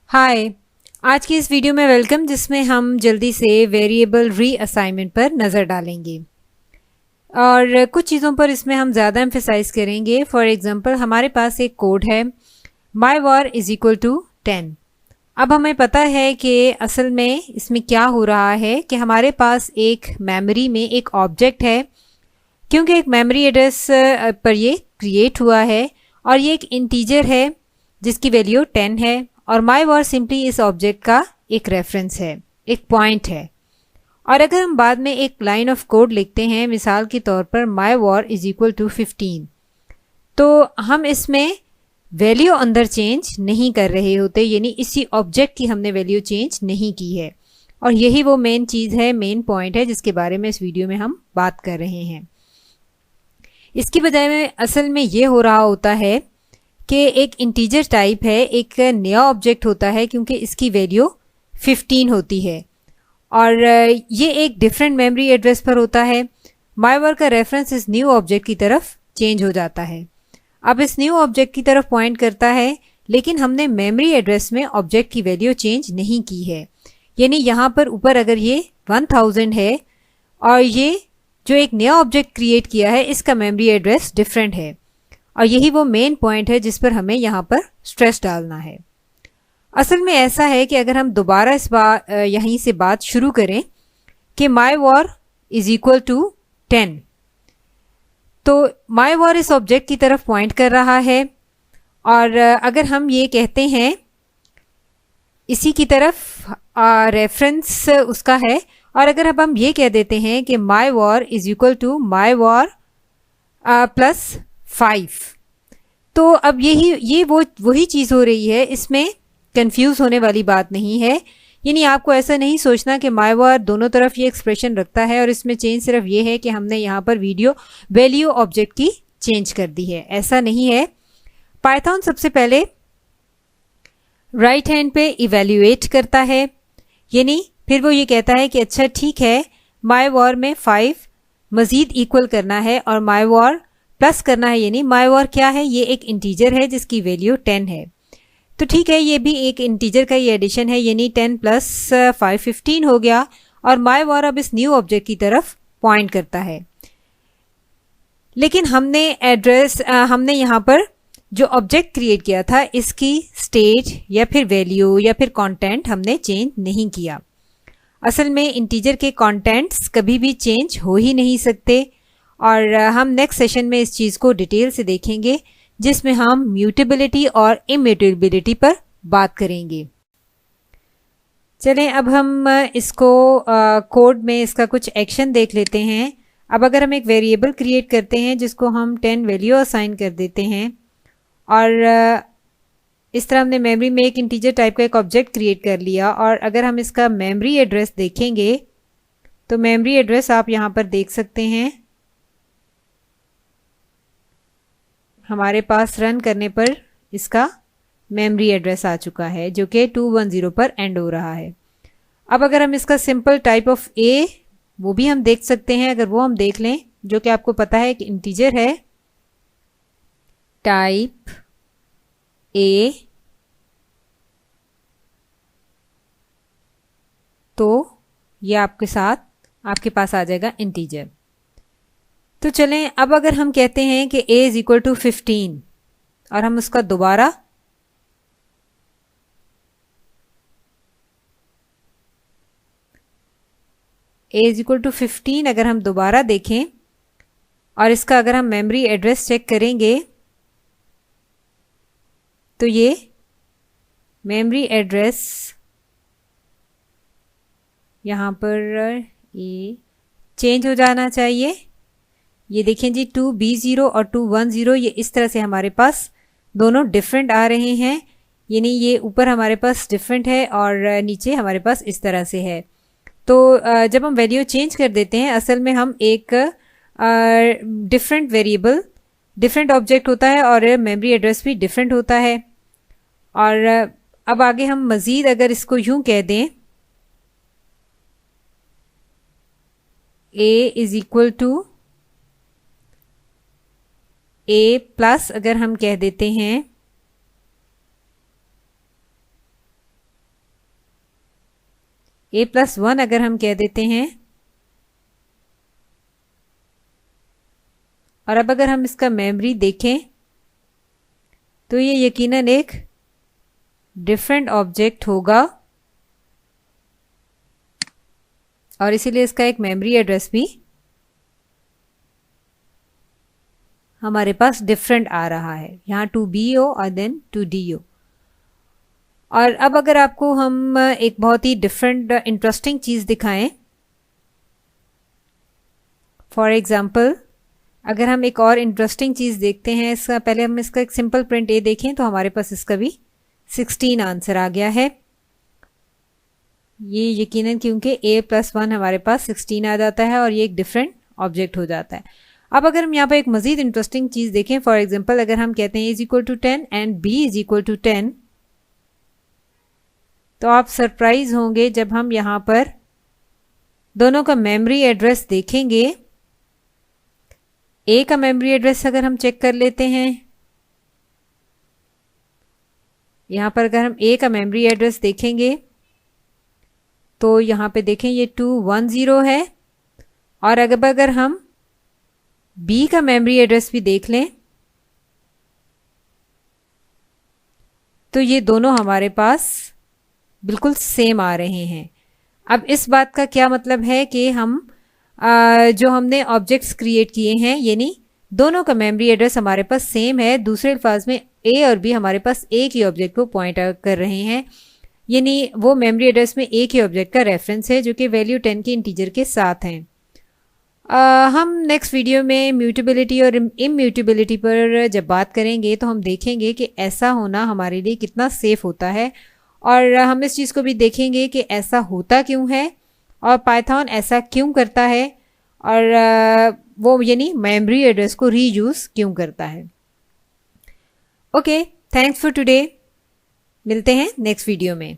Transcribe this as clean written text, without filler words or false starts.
हाय। आज की इस वीडियो में वेलकम, जिसमें हम जल्दी से वेरिएबल रीअसाइनमेंट पर नज़र डालेंगे और कुछ चीज़ों पर इसमें हम ज़्यादा एम्फेसाइज करेंगे। फॉर एग्जांपल, हमारे पास एक कोड है माई वॉर इज इक्वल टू 10। अब हमें पता है कि असल में इसमें क्या हो रहा है कि हमारे पास एक मेमोरी में एक ऑब्जेक्ट है, क्योंकि एक मेमोरी एड्रेस पर ये क्रिएट हुआ है और ये एक इंटीजर है जिसकी वैल्यू 10 है और माई वॉर सिंपली इस ऑब्जेक्ट का एक रेफरेंस है, एक पॉइंट है। और अगर हम बाद में एक लाइन ऑफ कोड लिखते हैं, मिसाल के तौर पर माई वॉर इज इक्वल टू 15, तो हम इसमें वैल्यू अंदर चेंज नहीं कर रहे होते, यानी इसी ऑब्जेक्ट की हमने वैल्यू चेंज नहीं की है। और यही वो मेन चीज़ है, मेन पॉइंट है जिसके बारे में इस वीडियो में हम बात कर रहे हैं। इसकी बजाय में असल में ये हो रहा होता है कि एक इंटीजर टाइप है, एक नया ऑब्जेक्ट होता है, क्योंकि इसकी वैल्यू 15 होती है और ये एक डिफरेंट मेमोरी एड्रेस पर होता है। माई वॉर का रेफरेंस इस न्यू ऑब्जेक्ट की तरफ चेंज हो जाता है। अब इस न्यू ऑब्जेक्ट की तरफ पॉइंट करता है, लेकिन हमने मेमोरी एड्रेस में ऑब्जेक्ट की वैल्यू चेंज नहीं की है। यानी यहाँ पर ऊपर अगर ये 1000 है और ये जो एक नया ऑब्जेक्ट क्रिएट किया है, इसका मेमोरी एड्रेस डिफरेंट है। और यही वो मेन पॉइंट है जिस पर हमें यहाँ पर स्ट्रेस डालना है। असल में ऐसा है कि अगर हम दोबारा इस बात यहीं से बात शुरू करें कि my war is equal to 10, तो माई वॉर इस ऑब्जेक्ट की तरफ पॉइंट कर रहा है और अगर हम ये कहते हैं इसी की तरफ रेफरेंस उसका है, और अगर अब हम ये कह देते हैं कि my war is equal to my war plus 5, तो अब ये वही चीज़ हो रही है। इसमें कंफ्यूज होने वाली बात नहीं है। यानी आपको ऐसा नहीं सोचना कि माई वॉर दोनों तरफ ये एक्सप्रेशन रखता है और इसमें चेंज सिर्फ ये है कि हमने यहाँ पर वैल्यू ऑब्जेक्ट की चेंज कर दी है, ऐसा नहीं है। पाइथन सबसे पहले राइट हैंड पे इवेल्युएट करता है, यानी फिर वो ये कहता है कि अच्छा ठीक है, माई वॉर में 5 मज़ीद इक्वल करना है और माई वॉर प्लस करना है। यानी माई वॉर क्या है, ये एक इंटीजर है जिसकी वैल्यू 10 है। तो ठीक है, ये भी एक इंटीजर का ही एडिशन है, यानी 10 प्लस 5 15 हो गया और माई वॉर अब इस न्यू ऑब्जेक्ट की तरफ पॉइंट करता है। लेकिन हमने यहाँ पर जो ऑब्जेक्ट क्रिएट किया था, इसकी स्टेट या फिर वैल्यू या फिर कंटेंट हमने चेंज नहीं किया। असल में इंटीजर के कंटेंट्स कभी भी चेंज हो ही नहीं सकते और हम नेक्स्ट सेशन में इस चीज़ को डिटेल से देखेंगे, जिसमें हम म्यूटेबिलिटी और इम्यूटेबिलिटी पर बात करेंगे। चलें, अब हम इसको कोड में इसका कुछ एक्शन देख लेते हैं। अब अगर हम एक वेरिएबल क्रिएट करते हैं जिसको हम 10 वैल्यू असाइन कर देते हैं और इस तरह हमने मेमोरी में एक इंटीजर टाइप का एक ऑब्जेक्ट क्रिएट कर लिया, और अगर हम इसका मेमोरी एड्रेस देखेंगे तो मेमोरी एड्रेस आप यहाँ पर देख सकते हैं। हमारे पास रन करने पर इसका मेमोरी एड्रेस आ चुका है जो कि 210 पर एंड हो रहा है। अब अगर हम इसका सिंपल टाइप ऑफ ए, वो भी हम देख सकते हैं। अगर वो हम देख लें, जो कि आपको पता है कि इंटीजर है, टाइप ए, तो ये आपके पास आ जाएगा इंटीजर। तो चलें, अब अगर हम कहते हैं कि a इज इक्वल टू 15 और हम उसका दोबारा a इज इक्वल टू 15 अगर हम दोबारा देखें और इसका अगर हम मेमोरी एड्रेस चेक करेंगे तो ये मेमोरी एड्रेस यहाँ पर ये चेंज हो जाना चाहिए। ये देखें जी, 2B0 और 210 ये इस तरह से हमारे पास दोनों डिफरेंट आ रहे हैं। यानी ये ऊपर हमारे पास डिफरेंट है और नीचे हमारे पास इस तरह से है। तो जब हम वैल्यू चेंज कर देते हैं, असल में हम एक डिफरेंट वेरिएबल, डिफरेंट ऑब्जेक्ट होता है और मेमोरी एड्रेस भी डिफरेंट होता है। और अब आगे हम मज़ीद अगर इसको यूं कह दें, a is equal to a plus अगर हम कह देते हैं a+1 अगर हम कह देते हैं, और अब अगर हम इसका मेमोरी देखें तो ये यकीनन एक डिफरेंट ऑब्जेक्ट होगा और इसीलिए इसका एक मेमोरी एड्रेस भी हमारे पास डिफरेंट आ रहा है, यहाँ 2B हो और देन 2D हो। और अब अगर आपको हम एक बहुत ही डिफरेंट इंटरेस्टिंग चीज़ दिखाएं, फॉर एग्जाम्पल अगर हम एक और इंटरेस्टिंग चीज़ देखते हैं, इसका पहले हम इसका एक सिंपल प्रिंट ए देखें तो हमारे पास इसका भी 16 आंसर आ गया है। ये यकीनन क्योंकि a+1 हमारे पास 16 आ जाता है और ये एक डिफरेंट ऑब्जेक्ट हो जाता है। अब अगर हम यहाँ पर एक मज़ीद इंटरेस्टिंग चीज़ देखें, फॉर एग्जाम्पल अगर हम कहते हैं a=10 एंड b=10, तो आप सरप्राइज होंगे जब हम यहाँ पर दोनों का मेमोरी एड्रेस देखेंगे। ए का मेमोरी एड्रेस अगर हम चेक कर लेते हैं, यहाँ पर अगर हम ए का मेमोरी एड्रेस देखेंगे तो यहाँ पे देखें ये 210 है, और अगर हम बी का मेमोरी एड्रेस भी देख लें तो ये दोनों हमारे पास बिल्कुल सेम आ रहे हैं। अब इस बात का क्या मतलब है कि हम जो हमने ऑब्जेक्ट्स क्रिएट किए हैं, यानी दोनों का मेमोरी एड्रेस हमारे पास सेम है। दूसरे अल्फाज में ए और बी हमारे पास एक ही ऑब्जेक्ट को पॉइंट आउट कर रहे हैं, यानी वो मेमोरी एड्रेस में एक ही ऑब्जेक्ट का रेफरेंस है जो कि वैल्यू 10 के इंटीजर के साथ हैं। हम नेक्स्ट वीडियो में म्यूटेबिलिटी और इम्यूटेबिलिटी पर जब बात करेंगे तो हम देखेंगे कि ऐसा होना हमारे लिए कितना सेफ होता है, और हम इस चीज़ को भी देखेंगे कि ऐसा होता क्यों है और पाइथन ऐसा क्यों करता है, और वो यानी मेमोरी एड्रेस को रीयूज़ क्यों करता है। Okay, thanks for today. मिलते हैं नेक्स्ट वीडियो में।